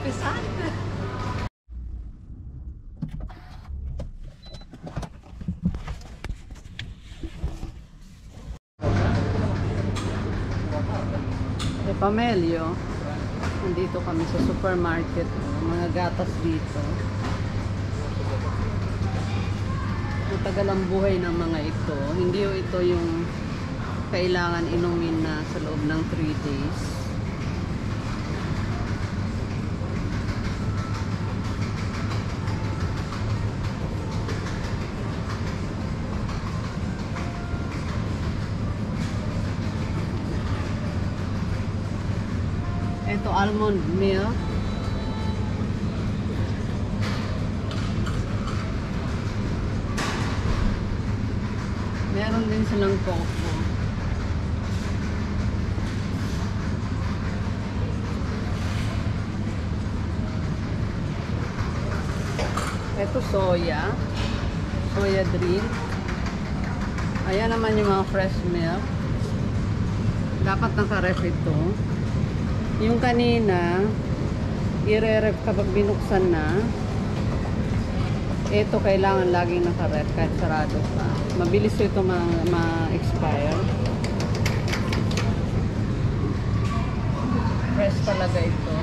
Pesante. Pamelio. Nandito kami sa supermarket. Mga gatas dito. Matagal ang buhay ng mga ito. Hindi ito yung kailangan inumin na sa loob ng 3 days. Ito almond milk. Meron din silang coco. Ito soya. Soya drink. Ayan naman yung mga fresh milk. Dapat naka-ref ito. Yung kanina, i-re-ref kapag binuksan na. Ito kailangan laging naka-ref kahit sarado pa. Mabilis ito ma-expire. Fresh talaga ito.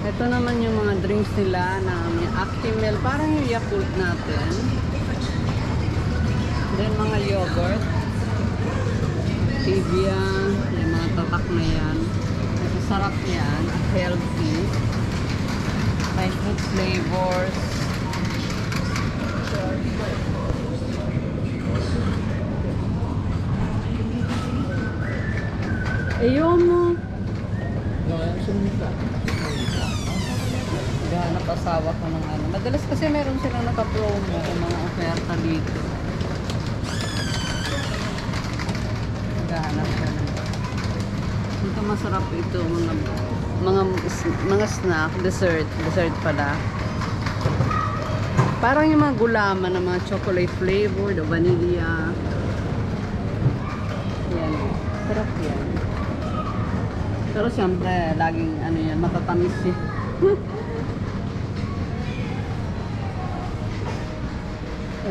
Ito naman yung mga drinks nila na Actimel. Parang yung Yakult natin. Then mga yogurt. Stevia. Yung mga tatak na yan. Masarap yan. At healthy. May fruit flavors. Ayaw mo. Gahanap asawa ko ng ano. Madalas kasi meron silang naka-promo ng mga oferta dito. Gahanap ka na. Ito masarap ito. Mga snack. Dessert pala. Parang yung mga gulaman na mga chocolate flavored o vanilla. Yan. Sarap yan. Pero siyempre, laging ano yan, matatamis eh.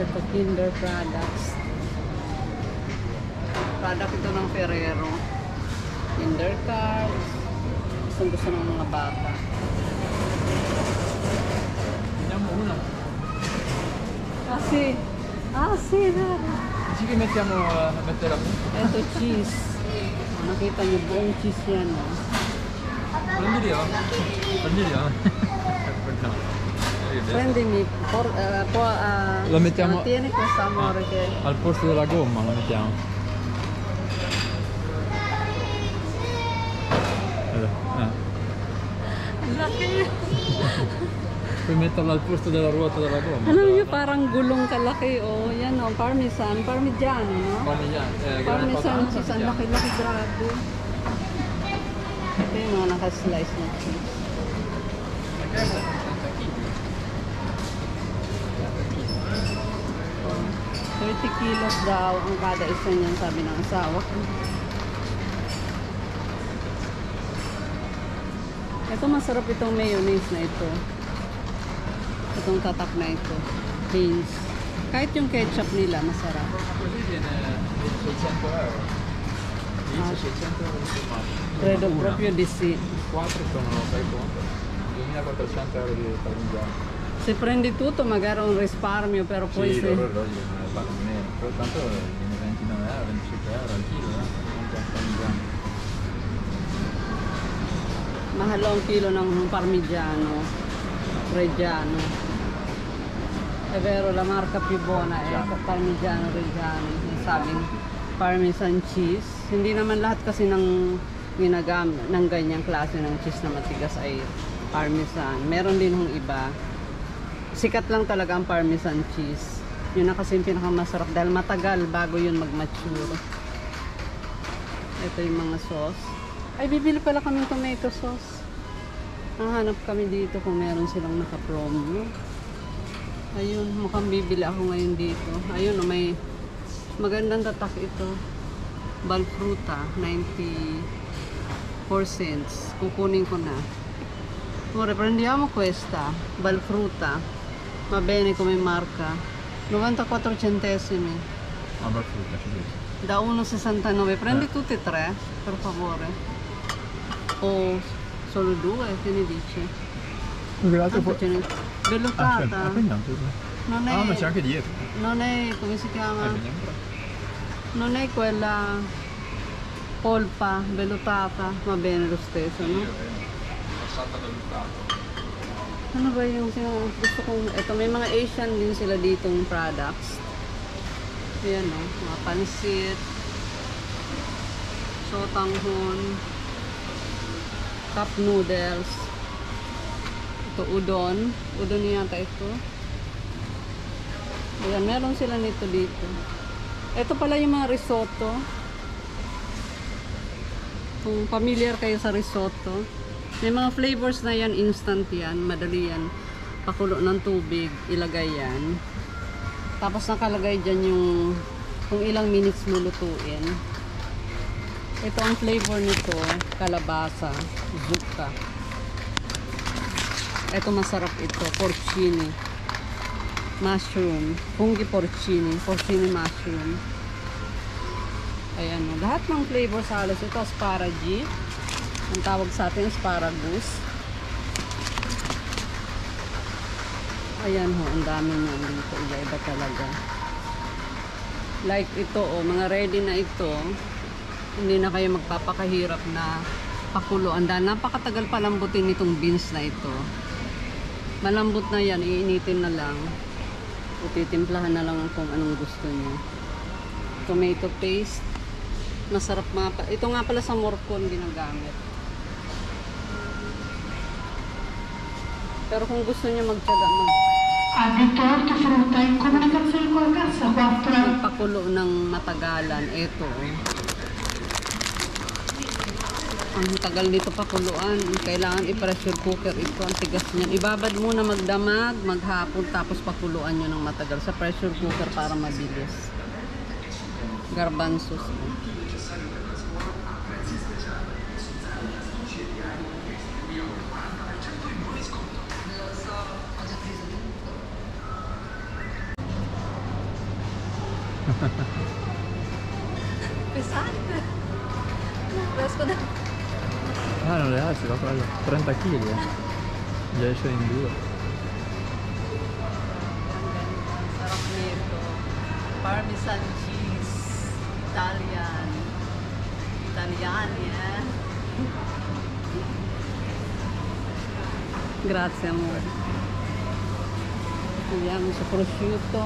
Ito, Kinder products. Product ito ng Ferrero. Kinder cards. Gusto ng mga bata. Sì, vero. Dici che mettiamo a mettere a punto? Ito, cheese. Nakita niyo, buong cheese yan. Prendi lì, oh. Prendi lì, oh. No. Prendimi, lo mettiamo tieni questo amore che... al posto della gomma, lo mettiamo. Laki! Puoi metterlo al posto della ruota della gomma. Alam niyo, parang gulong kalaki, oh. Yan, oh, parmigiano, no? Parmesan cheese, ang laki-laki, grabe. Ito yung mga naka-slice na cheese. 30 kilos daw ang kada isa niyan, sabi ng asawa ko. Ito masarap itong mayonnaise na ito. Itong tatak na ito. Beans. Kahit yung ketchup nila masarap. Credo proprio di sì. 4 sono, fai conto, 2.400 euro di parmigiano. Se prendi tutto magari un risparmio, però poi sì, se... loro pagano meno, però tanto viene 29 euro, 25 euro al chilo, parmigiano. Mahal ang kilo ng parmigiano, reggiano. È vero, la marca più buona è parmigiano reggiano, yung sabing parmesan cheese. Hindi naman lahat kasi ng ginagamit ng ganyang klase ng cheese na matigas ay parmesan. Meron din yung iba. Sikat lang talaga ang parmesan cheese. Yun na kasi yung pinakamasarap dahil matagal bago yun mag-mature. Ito yung mga sauce. Ay, bibili pala kaming tomato sauce. Nahanap kami dito kung meron silang naka-promo. Ayun, mukhang bibili ako ngayon dito. Ayun, may magandang tatak ito. Balfruta, 90 4 cents. Kukunin ko na. Amore, prendiamo questa. Valfrutta. Va bene come marca. 94 centesimi. Vabbè, frutta, ci vedo. Da 1,69. Prendi tutti e 3, per favore. O solo 2, che ne dici? Perché l'altro Tanto ce n'è. Vellutata. quindi anche due. Non è... Ah, ma c'è anche dietro. Non è... come si chiama? Vediamo. Non è quella polpa vellutata, va bene lo stesso, no? Passata vellutato. Ano ba yung gusto kong, eto may mga Asian din sila ditong products. Ayan o, mga pansit, sotanghon, cup noodles, ito udon yata ito. Ayan, meron sila nito dito. Ito pala yung mga risotto. Kung familiar kayo sa risotto, may mga flavors na yan, instant yan, madali yan. Pakulo ng tubig, ilagay yan. Tapos nakalagay dyan yung kung ilang minutes lulutuin. Ito ang flavor nito, kalabasa, zucca. Ito masarap ito, porcini. Mushroom, fungi porcini mushroom. Ayan o, lahat ng flavor sa halos ito, asparagus. Ang tawag sa atin, asparagus. Ayan ho, ang dami na dito, iba talaga. Like ito o, mga ready na ito, hindi na kayo magpapakahirap na pakuluan. Dahil napakatagal palambutin itong beans na ito. Malambot na yan, iinitin na lang. Ititimplahan na lang kung anong gusto niyo. Tomato paste. Masarap nga pa. Ito nga pala sa morcon ginagamit. Pero kung gusto niyo magtiyaga Hanno tolto frutta in comunicazione con la cassa 4. magpakulo ng matagalan, ito. Ang tagal nito pakuluan. Kailangan i-pressure cooker ito. Ang tigas niyan. Ibabad muna magdamag, maghapon, tapos pakuluan nyo ng matagal sa pressure cooker para mabilis. Garbanzos. Pesante. Presto na. Ah, non le alzi, va quello. 30 kg. Già esce in due. Sarap nito. Parmesan cheese. Italian. Yan. Grazie amore. Vediamo se prosciutto.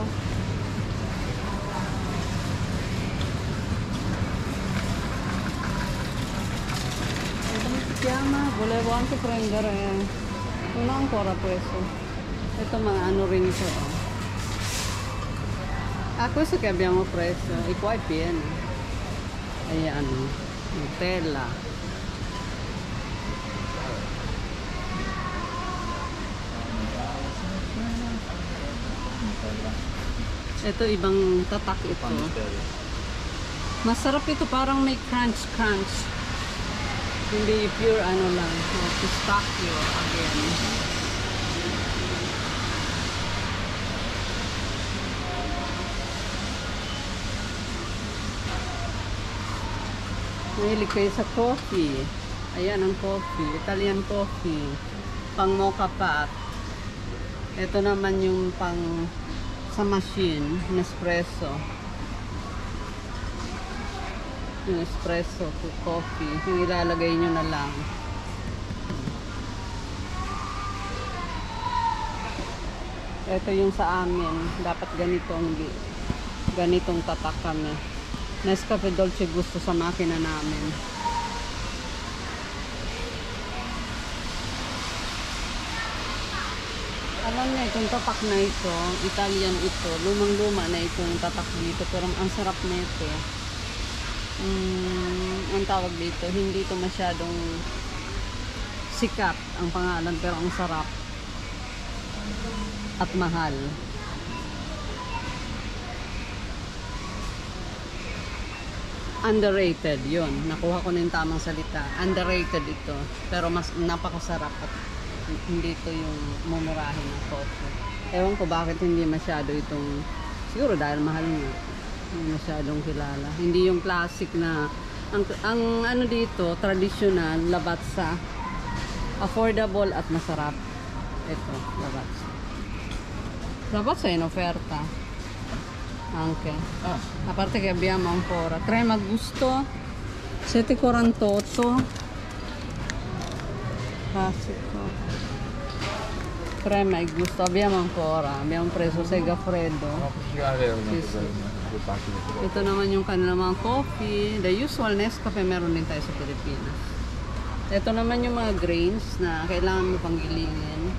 Come si chiama? Volevo anche prendere, non ho ancora preso. Ito mga ano rin ito. Ah, questo che abbiamo preso. E qua è pieno. Ayan. Nutella. Ito ibang tatak ito. Masarap ito, parang may crunch. Hindi pure ano lang. Pistachio again. Mahilig kayo sa coffee. Ayan ang coffee. Italian coffee. Pang mocha pot. Ito naman yung pang sa machine, Nespresso. Yung espresso, coffee. Yung ilalagay nyo na lang. Ito yung sa amin. Dapat ganitong tatak kami. Nescafe Dolce Gusto sa makina namin. Alam niya, itong tatak na ito, Italian ito, lumang-luma na itong tatak dito, pero ang sarap nito. Ang tawag dito, hindi ito masyadong sikat ang pangalan, pero ang sarap at mahal. underrated yun. Nakuha ko na yung tamang salita. Underrated ito. Pero mas napakasarap at hindi ito yung mumurahin ng coffee. Ewan ko bakit hindi masyado itong, siguro dahil mahal nga. Hindi masyadong kilala. Hindi yung classic na, ang ano dito, traditional, Lavazza. Affordable at masarap. Ito, Lavazza. Lavazza in offerta. Anche. A parte che abbiamo ancora crema gusto 7,48 classico crema e gusto abbiamo preso Segafredo. Sì, sì. Ito naman yung kanilang mga coffee, the usual Nescafe meron din tayo sa Pilipinas. Ito naman yung mga grains na kailangan mo pang gilingin.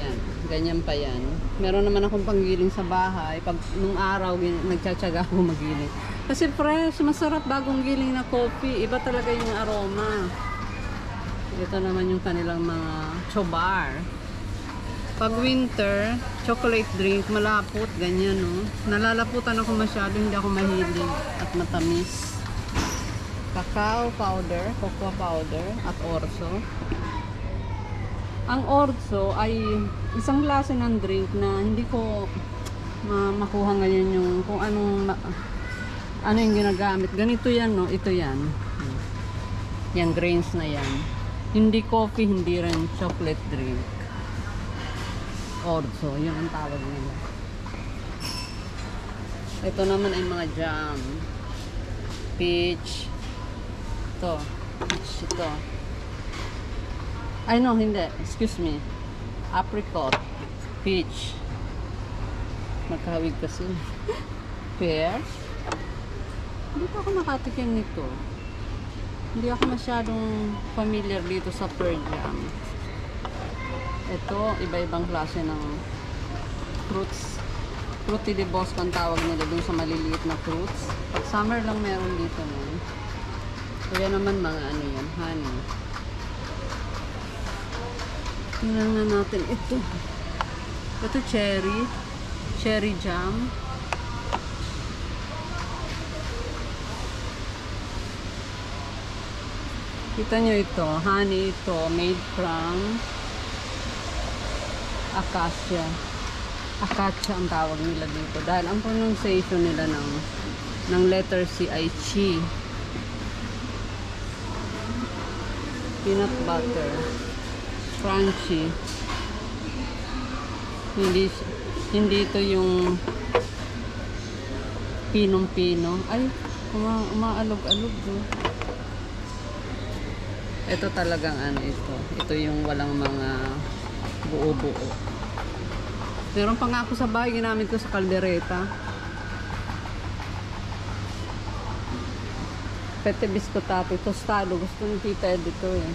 Yan, ganyan pa yan. Meron naman akong panggiling sa bahay. Pag nung araw, nagtsatsaga ako magiling. Kasi fresh, masarap bagong giling na coffee. Iba talaga yung aroma. Ito naman yung kanilang mga chobar. Pag winter, chocolate drink, malapot, ganyan, no? Nalalaputan ako masyado, hindi ako mahilig at matamis. Cacao powder, cocoa powder, at orzo. Ang orzo ay isang klase ng drink na hindi ko makuha ngayon yung kung ano yung ginagamit. Ganito yan, no? Ito yan. Yan, grains na yan. Hindi coffee, hindi rin chocolate drink. Orzo, yun ang tawag nila. Ito naman ay mga jam. Peach. Ito. Peach ito. Ay no, hindi. Excuse me. Apricot. Peach. Magkahawig kasi. Pear. Hindi pa ako nakatikim nito. Hindi ako masyadong familiar dito sa pear jam. Ito, iba-ibang klase ng fruits. Fruity de Bosco ang tawag nila dun sa maliliit na fruits. Pag summer lang meron dito nun. Kaya naman mga ano yan, honey. Tingnan nga natin ito. Ito cherry. Cherry jam. Kita nyo ito. Honey ito. Made from acacia. Acacia ang tawag nila dito. Dahil ang pronunciation nila ng letter C ay chi. Peanut butter. Crunchy. Hindi ito yung pinong-pino. Ay, umaalog-alog do. Ito talagang ano ito. Ito yung walang mga buo-buo. Meron pa nga ako sa bahay, ginamit ko sa kaldereta. Pete biscottato, tostado. Gusto ni Tita Ed ito eh.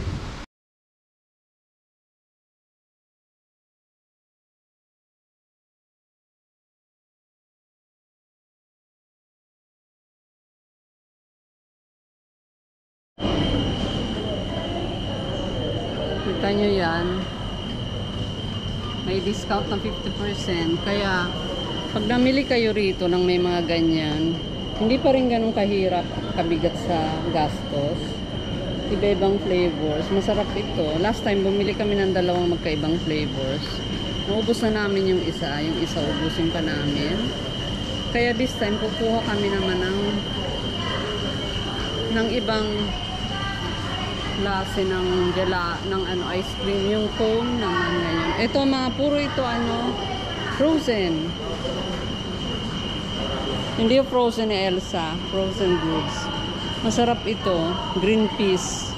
Kita nyo yan. May discount ng 50%. Kaya, pag namili kayo rito ng may mga ganyan, hindi pa rin ganun kahirap, kabigat sa gastos. Iba-ibang flavors. Masarap ito. Last time, bumili kami ng dalawang magkaibang flavors. Naubos na namin yung isa. Yung isa, ubusin pa namin. Kaya this time, kukuha kami naman ng ibang klase ng ice cream, yung cone naman ngayon. Ito mga puro ito frozen. Hindi yung frozen ni Elsa, frozen goods. Masarap ito, green peas.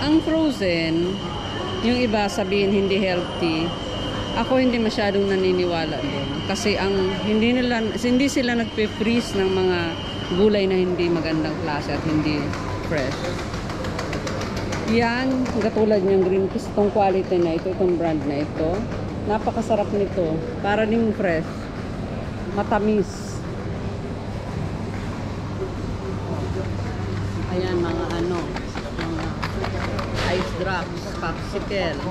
Ang frozen, yung iba sabihin hindi healthy. Ako hindi masyadong naniniwala doon kasi hindi sila nagpe-freeze ng mga gulay na hindi magandang klase at hindi fresh. Yan, katulad yung green peas, itong quality na ito, itong brand na ito. Napakasarap nito. Para ding fresh. Matamis. Ayan, mga ice drops, popsicle.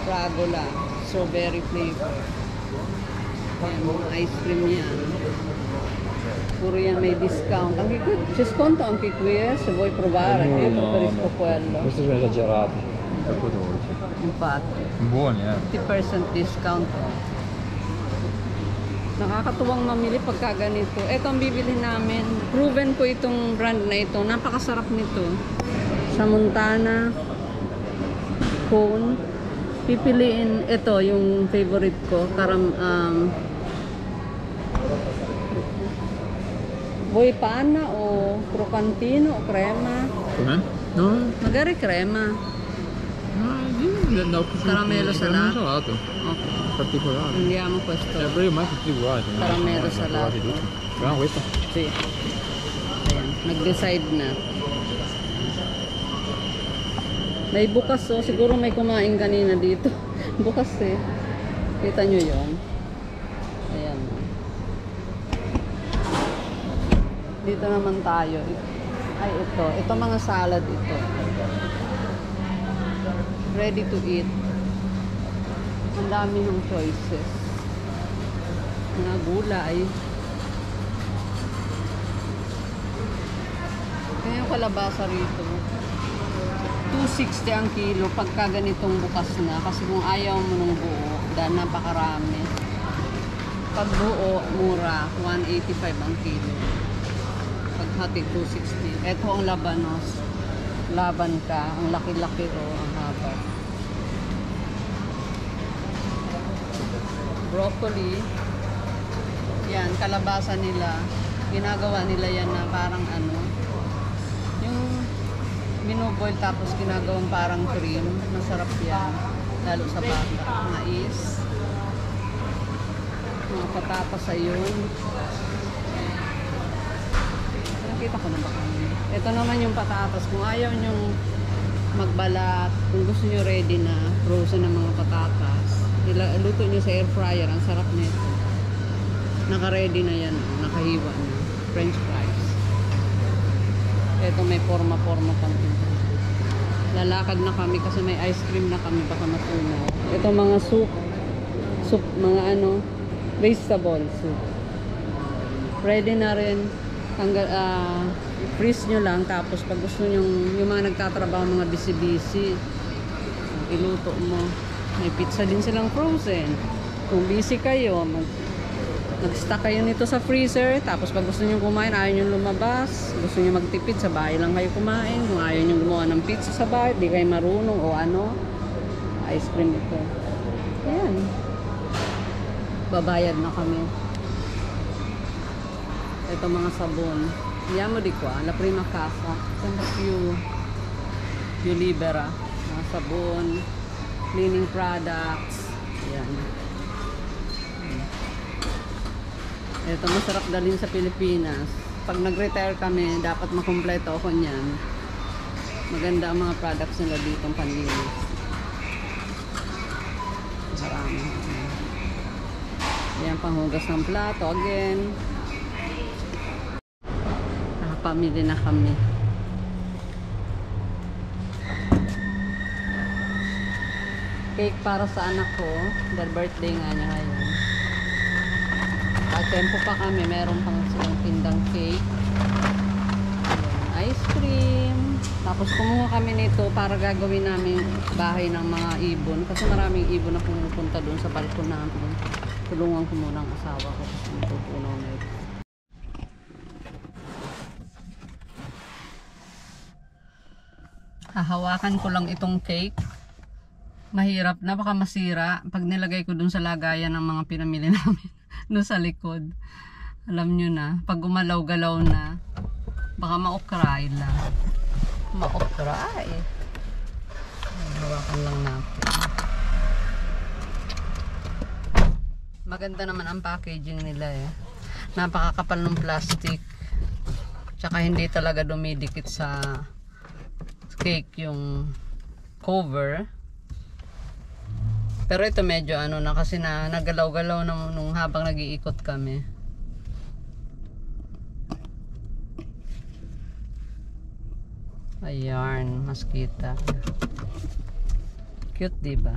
Fragola, strawberry flavor. Ayan, mga ice cream niya. Puro yan may discount. Anche qui c'è sconto anche qui, se vuoi provare. Io preferisco quello. Questi sono esagerati. Troppo dolci. Infatti, Buoni, 50% discount. Nakakatuwang mamili pagka ganito. Ito ang bibili namin. Proven ko itong brand na ito. Napakasarap nito. Sa Montana cone. Pipiliin ito yung favorite ko. Vuoi panna o crocantino o crema? Com'è? No? Magari crema. No, io andavo più Caramello salato. salato. Okay. Particolare. Prendiamo questo. Però io mai tutti uguali. Caramello salato. Proviamo questo. Sì. Ayan. Nag-decide na. May bukas oh. Siguro may kumain kanina dito. Bukas eh. Kita nyo yun. Ayan. Dito naman tayo. Ay, ito. Ito mga salad ito. Ready to eat. Ang dami ng choices. Mga gulay. Kaya yung kalabasa rito. 260 ang kilo pagka ganitong bukas na. Kasi kung ayaw mo ng buo, dahil napakarami. Pag buo, mura. 185 ang kilo. Paghati 260. Ito ang labanos. Laban ka. Ang laki-laki o ang haba. Broccoli. Yan, kalabasa nila. Ginagawa nila yan na parang ano. Yung minuboil tapos ginagawang parang cream. Masarap yan. Lalo sa bata. Mais. Mga patatas ayun. Nakita ko na ba kami? Ito naman yung patatas. Kung ayaw nyong magbalat, kung gusto nyo ready na frozen ng mga patatas, luto nyo sa air fryer. Ang sarap nito. Naka-ready na yan. Nakahiwa na. French fries. Ito may forma-forma pang ito. Lalakad na kami kasi may ice cream na kami. Baka matunaw. Ito mga soup. Soup, mga ano, vegetable soup. Ready na rin. Freeze nyo lang. Tapos pag gusto nyo, yung mga nagtatrabaho, mga busy-busy, iluto mo. May pizza din silang frozen. Kung busy kayo, nag-stock kayo nito sa freezer. Tapos pag gusto nyo kumain, ayaw nyo lumabas. Gusto nyo magtipid, sa bahay lang kayo kumain. Kung ayaw nyo gumawa ng pizza sa bahay, di kayo marunong o ano, ice cream ito. Ayan. Babayad na kami. Ito mga sabon. Yamo di qua, la prima casa. Sembra più libera. Mga sabon, cleaning products. Ayan. Ito masarap dalhin sa Pilipinas. Pag nag-retire kami, dapat makumpleto ako niyan. Maganda ang mga products nila dito panlinis. Marami. Ayan, panghugas ng plato. Again. Nakapamili na kami. Cake para sa anak ko. Dahil birthday nga niya ngayon. Tempo pa kami, meron pang silang tindang cake. Ayan, ice cream. Tapos kumuha kami nito para gagawin namin bahay ng mga ibon. Kasi maraming ibon na pumupunta doon sa balkon namin. Tulungan ko muna ang asawa ko kasi natutunaw na ito. Hahawakan ko lang itong cake. Mahirap na, baka masira pag nilagay ko dun sa lagayan ng mga pinamili namin no sa likod. Alam nyo na, pag gumalaw-galaw na, baka ma-okray lang. Ma-okray. Hawakan lang natin. Maganda naman ang packaging nila eh. Napakakapal ng plastic. Tsaka hindi talaga dumidikit sa cake yung cover. Pero ito medyo ano na kasi na nagalaw-galaw nung habang nag-iikot kami. Ayan, mas kita. Cute, diba?